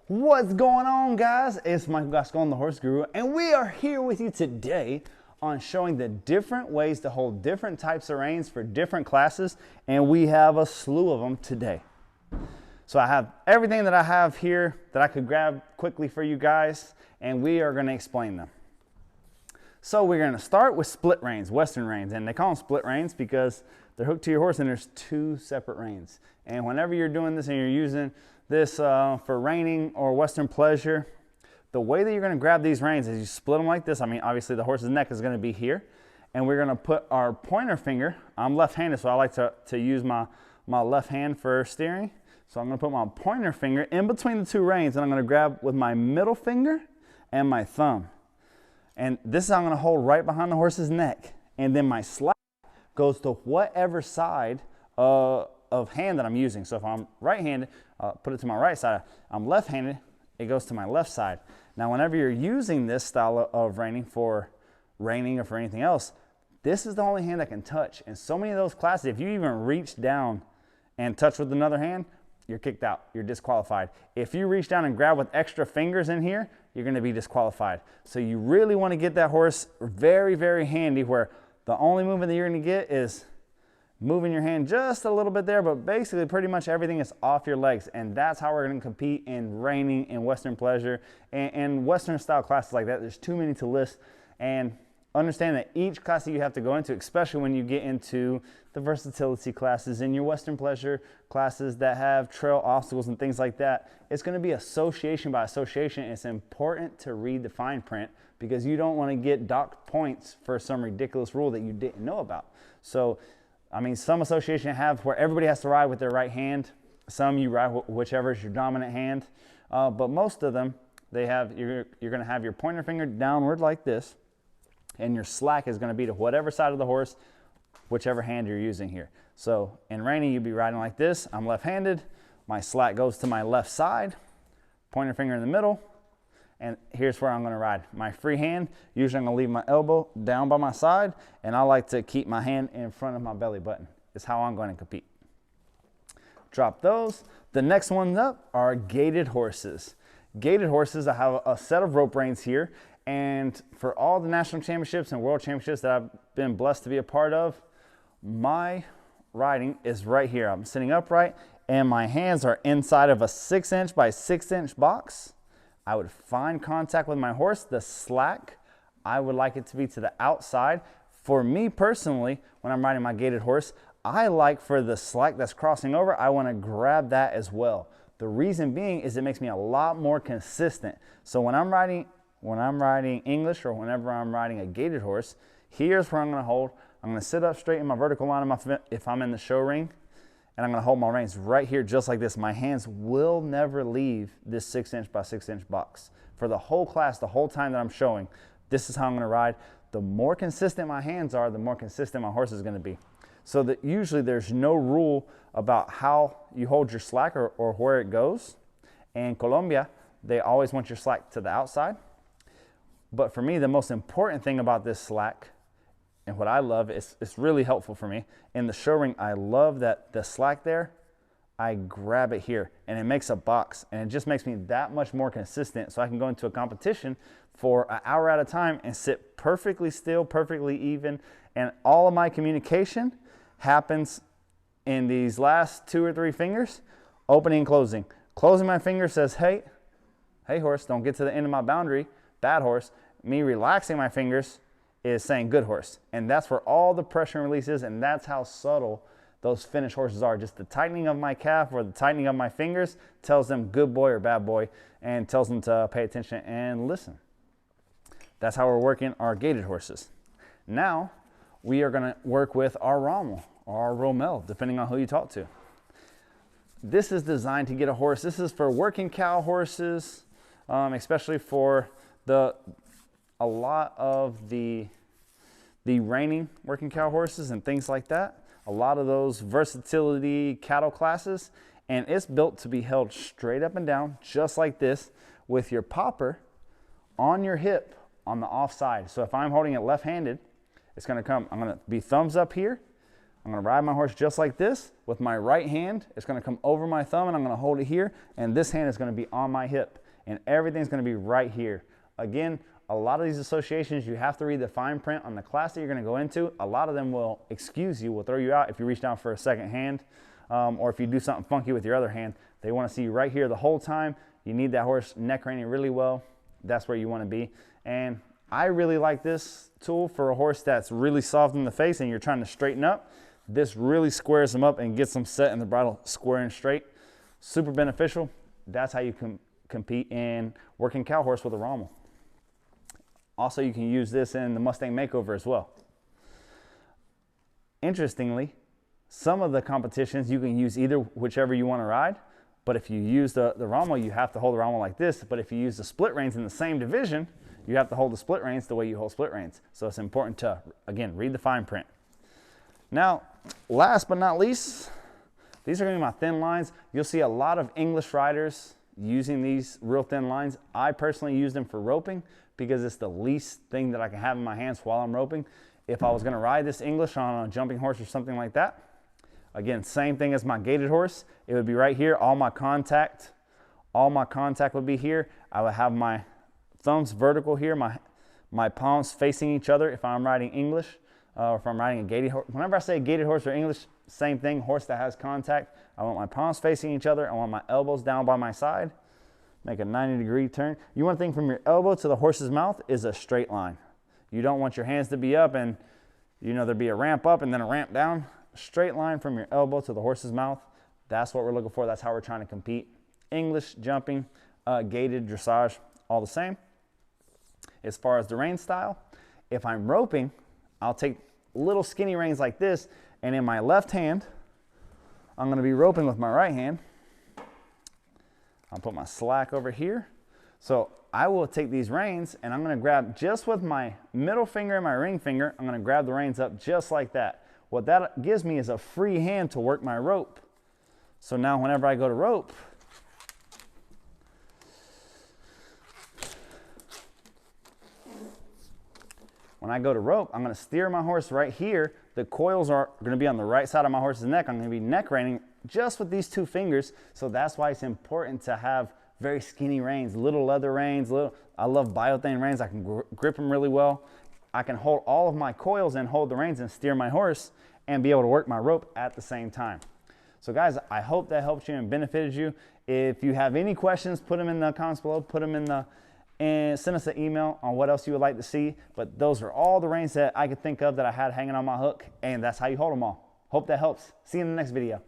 What's going on, guys? It's Michael Gascon, the Horse Guru, and we are here with you today on showing the different ways to hold different types of reins for different classes, and we have a slew of them today. So I have everything that I have here that I could grab quickly for you guys, and we are going to explain them. So we're going to start with split reins, Western reins, and they call them split reins because they're hooked to your horse and there's two separate reins. And whenever you're doing this and you're using this for reining or Western pleasure, the way that you're going to grab these reins is you split them like this. I mean, obviously the horse's neck is going to be here, and we're going to put our pointer finger. I'm left-handed, so I like to use my left hand for steering. So I'm going to put my pointer finger in between the two reins, and I'm going to grab with my middle finger and my thumb. And this is how I'm going to hold right behind the horse's neck. And then my slack goes to whatever side of hand that I'm using. So if I'm right-handed, put it to my right side. I'm left-handed, it goes to my left side. Now, whenever you're using this style of reining for reining or for anything else, this is the only hand that can touch. And so many of those classes, if you even reach down and touch with another hand, you're kicked out, you're disqualified. If you reach down and grab with extra fingers in here, you're gonna be disqualified. So you really wanna get that horse very, very handy, where the only movement that you're gonna get is moving your hand just a little bit there, but basically pretty much everything is off your legs. And that's how we're gonna compete in reining and Western pleasure and Western style classes like that. There's too many to list. And understand that each class that you have to go into, especially when you get into the versatility classes and your Western pleasure classes that have trail obstacles and things like that, it's going to be association by association. It's important to read the fine print because you don't want to get docked points for some ridiculous rule that you didn't know about. So, I mean, some association have where everybody has to ride with their right hand. Some you ride whichever is your dominant hand. But most of them, they have, you're going to have your pointer finger downward like this, and your slack is going to be to whatever side of the horse, whichever hand you're using here. So in reining, you'd be riding like this. I'm left-handed. My slack goes to my left side, pointer finger in the middle, and here's where I'm going to ride. My free hand, usually I'm going to leave my elbow down by my side, and I like to keep my hand in front of my belly button. Is how I'm going to compete. Drop those. The next ones up are gaited horses. Gaited horses, I have a set of rope reins here. And for all the national championships and world championships that I've been blessed to be a part of, my riding is right here. I'm sitting upright and my hands are inside of a 6-inch by 6-inch box. I would find contact with my horse. The slack, I would like it to be to the outside. For me personally, when I'm riding my gaited horse, I like for the slack that's crossing over, I want to grab that as well. The reason being is it makes me a lot more consistent. So when I'm riding English or whenever I'm riding a gaited horse, here's where I'm going to hold. I'm going to sit up straight in my vertical line of my foot if I'm in the show ring, and I'm going to hold my reins right here just like this. My hands will never leave this 6-inch by 6-inch box. For the whole class, the whole time that I'm showing, this is how I'm going to ride. The more consistent my hands are, the more consistent my horse is going to be. So that usually there's no rule about how you hold your slack or where it goes. In Colombia, they always want your slack to the outside. But for me, the most important thing about this slack, and what I love, it's really helpful for me. In the show ring, I love that the slack there, I grab it here, and it makes a box, and it just makes me that much more consistent, so I can go into a competition for an hour at a time and sit perfectly still, perfectly even, and all of my communication happens in these last 2 or 3 fingers, opening and closing. Closing my finger says, hey horse, don't get to the end of my boundary. Bad horse. Me relaxing my fingers is saying good horse. And that's where all the pressure and release is, and that's how subtle those finished horses are. Just the tightening of my calf or the tightening of my fingers tells them good boy or bad boy, and tells them to pay attention and listen. That's how we're working our gaited horses. Now we are going to work with our rommel or our rommel, depending on who you talk to. This is designed to get a horse. This is for working cow horses, especially for a lot of the reining working cow horses and things like that. A lot of those versatility cattle classes, and it's built to be held straight up and down, just like this, with your popper on your hip on the offside. So if I'm holding it left-handed, it's going to come. I'm going to be thumbs up here. I'm I'm gonna ride my horse just like this. With my right hand, it's gonna come over my thumb and I'm gonna hold it here, and this hand is gonna be on my hip, and everything's gonna be right here. Again, a lot of these associations, you have to read the fine print on the class that you're gonna go into. A lot of them will excuse you, will throw you out if you reach down for a second hand, or if you do something funky with your other hand. They wanna see you right here the whole time. You need that horse neck reining really well. That's where you wanna be. And I really like this tool for a horse that's really soft in the face and you're trying to straighten up. This really squares them up and gets them set in the bridle square and straight. Super beneficial. That's how you can compete in working cow horse with a rommel. Also, you can use this in the Mustang makeover as well. Interestingly, some of the competitions you can use either whichever you want to ride, but if you use the rommel, you have to hold the rommel like this. But if you use the split reins in the same division, you have to hold the split reins the way you hold split reins. So it's important to, again, read the fine print. Now, last but not least, these are going to be my thin lines. You'll see a lot of English riders using these real thin lines. I personally use them for roping because it's the least thing that I can have in my hands while I'm roping. If I was going to ride this English on a jumping horse or something like that, again, same thing as my gaited horse. It would be right here. All my contact would be here. I would have my thumbs vertical here, my palms facing each other if I'm riding English, or if I'm riding a gaited horse. Whenever I say gaited horse or English, same thing, horse that has contact. I want my palms facing each other. I want my elbows down by my side. Make a 90-degree turn. You want to think from your elbow to the horse's mouth is a straight line. You don't want your hands to be up and there'd be a ramp up and then a ramp down. Straight line from your elbow to the horse's mouth. That's what we're looking for. That's how we're trying to compete. English, jumping, gaited, dressage, all the same. As far as the rein style, if I'm roping, I'll take little skinny reins like this, and in my left hand, I'm going to be roping with my right hand. I'll put my slack over here. So I will take these reins, and I'm going to grab just with my middle finger and my ring finger, I'm going to grab the reins up just like that. What that gives me is a free hand to work my rope. So now whenever I go to rope, I'm going to steer my horse right here. The coils are going to be on the right side of my horse's neck. I'm going to be neck reining just with these two fingers. So that's why it's important to have very skinny reins, little leather reins. I love biothane reins. I can grip them really well. I can hold all of my coils and hold the reins and steer my horse and be able to work my rope at the same time. So guys, I hope that helped you and benefited you. If you have any questions, put them in the comments below, and send us an email on what else you would like to see. But those are all the reins that I could think of that I had hanging on my hook, and that's how you hold them all. Hope that helps. See you in the next video.